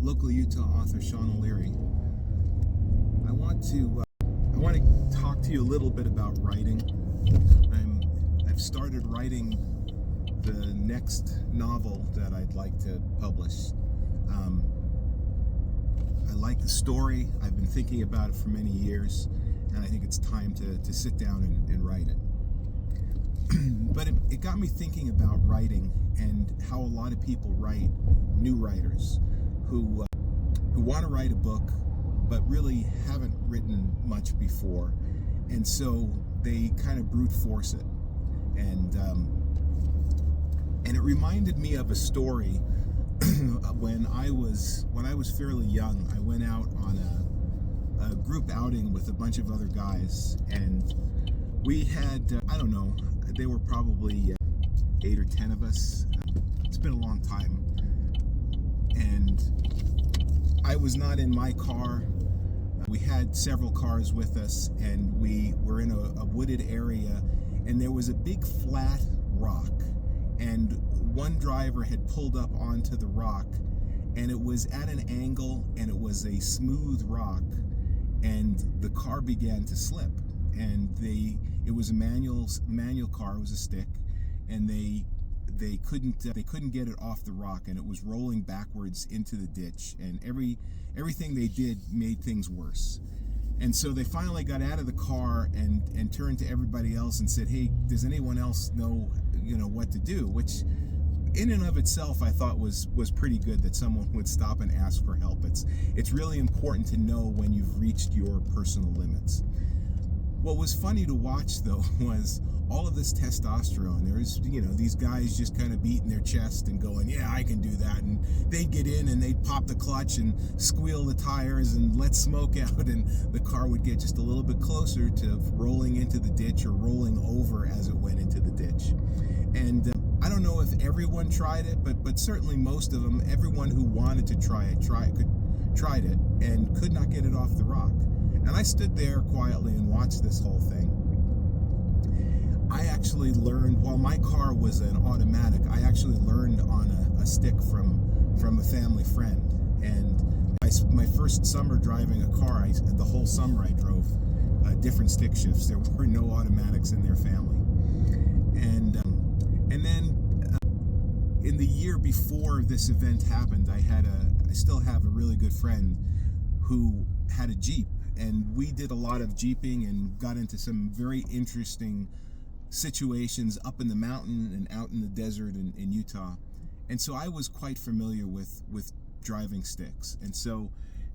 local Utah author Sean O'Leary. I want to talk to you a little bit about writing. I've started writing the next novel that I'd like to publish. I like the story. I've been thinking about it for many years, and I think it's time to sit down and write it. But it got me thinking about writing and how a lot of people write, new writers who want to write a book but really haven't written much before, and so they kind of brute force it. And it reminded me of a story when I was fairly young. I went out on a group outing with a bunch of other guys, and we had I don't know, there were probably 8 or 10 of us. It's been a long time, and I was not in my car. We had several cars with us, and we were in a wooded area, and there was a big flat rock, and one driver had pulled up onto the rock, and it was at an angle, and it was a smooth rock, and the car began to slip, and it was a manual car. It was a stick, and they couldn't get it off the rock, and it was rolling backwards into the ditch, and everything they did made things worse. And so they finally got out of the car and turned to everybody else and said, "Hey, does anyone else know what to do?" Which in and of itself I thought was pretty good, that someone would stop and ask for help. It's really important to know when you've reached your personal limits. What was funny to watch, though, was all of this testosterone. There's, these guys just kind of beating their chest and going, "Yeah, I can do that." And they'd get in and they'd pop the clutch and squeal the tires and let smoke out, and the car would get just a little bit closer to rolling into the ditch or rolling over as it went into the ditch. And I don't know if everyone tried it, but certainly most of them, everyone who wanted to try it tried it and could not get it off the rock. And I stood there quietly and watched this whole thing. I actually learned, while my car was an automatic, I actually learned on a stick from a family friend. And my first summer driving a car, the whole summer I drove different stick shifts. There were no automatics in their family. And then in the year before this event happened, I still have a really good friend who had a Jeep, and we did a lot of Jeeping and got into some very interesting situations up in the mountain and out in the desert in Utah. And so I was quite familiar with driving sticks. And so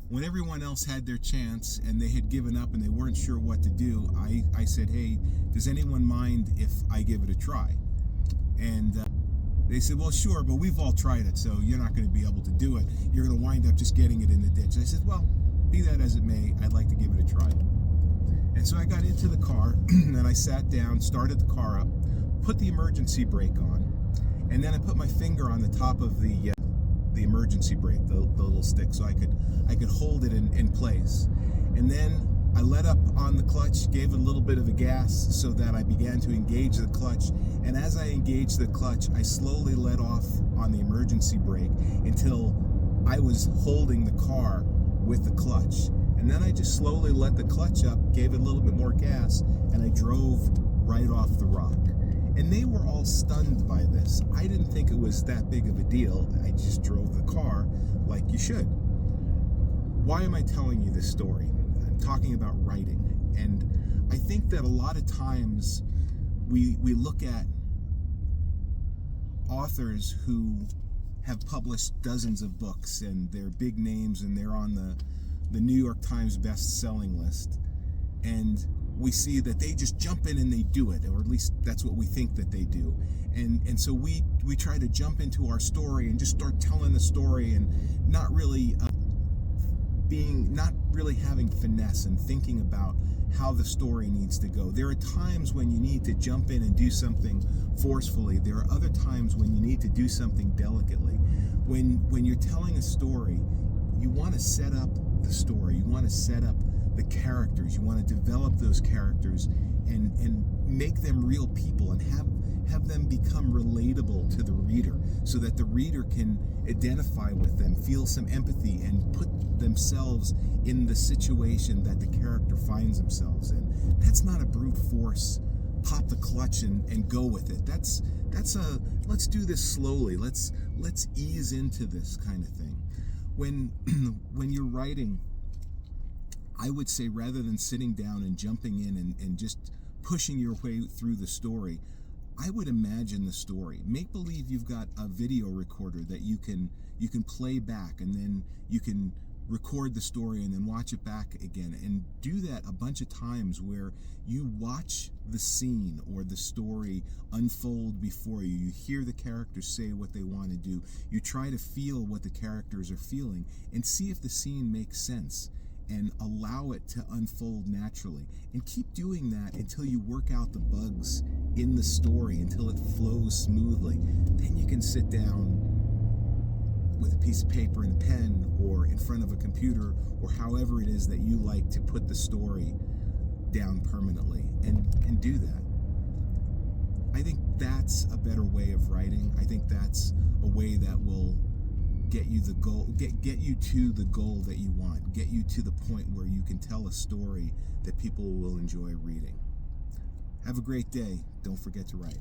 when everyone else had their chance and they had given up and they weren't sure what to do, I said, "Hey, does anyone mind if I give it a try?" And they said, "Well, sure, but we've all tried it, so you're not going to be able to do it. You're going to wind up just getting it in the ditch." I said, "Well, be that as it may, I'd like to give it a try." And so I got into the car and I sat down, started the car up, put the emergency brake on, and then I put my finger on the top of the emergency brake, the little stick, so I could hold it in place. And then I let up on the clutch, gave it a little bit of a gas so that I began to engage the clutch. And as I engaged the clutch, I slowly let off on the emergency brake until I was holding the car with the clutch. And then I just slowly let the clutch up, gave it a little bit more gas, and I drove right off the rock. And they were all stunned by this. I didn't think it was that big of a deal. I just drove the car like you should. Why am I telling you this story? I'm talking about writing. And I think that a lot of times we look at authors who have published dozens of books and they're big names and they're on the New York Times best-selling list, and we see that they just jump in and they do it, or at least that's what we think that they do. And so we try to jump into our story and just start telling the story and not really having finesse and thinking about how the story needs to go. There are times when you need to jump in and do something forcefully. There are other times when you need to do something delicately. When you're telling a story, you want to set up the story. You want to set up the characters. You want to develop those characters and make them real people and have them become relatable to the reader, so that the reader can identify with them, feel some empathy, and put themselves in the situation that the character finds themselves in. That's not a brute force, pop the clutch and go with it. That's a let's do this slowly. Let's ease into this kind of thing. When you're writing, I would say, rather than sitting down and jumping in and just pushing your way through the story, I would imagine the story. Make believe you've got a video recorder that you can play back, and then you can record the story and then watch it back again, and do that a bunch of times, where you watch the scene or the story unfold before you. You hear the characters say what they want to do. You try to feel what the characters are feeling and see if the scene makes sense, and allow it to unfold naturally. And keep doing that until you work out the bugs in the story, until it flows smoothly. Then you can sit down with a piece of paper and a pen, or in front of a computer, or however it is that you like to put the story down permanently, and do that. I think that's a better way of writing. I think that's a way that will get you the goal, get you to the goal that you want, get you to the point where you can tell a story that people will enjoy reading. Have a great day. Don't forget to write.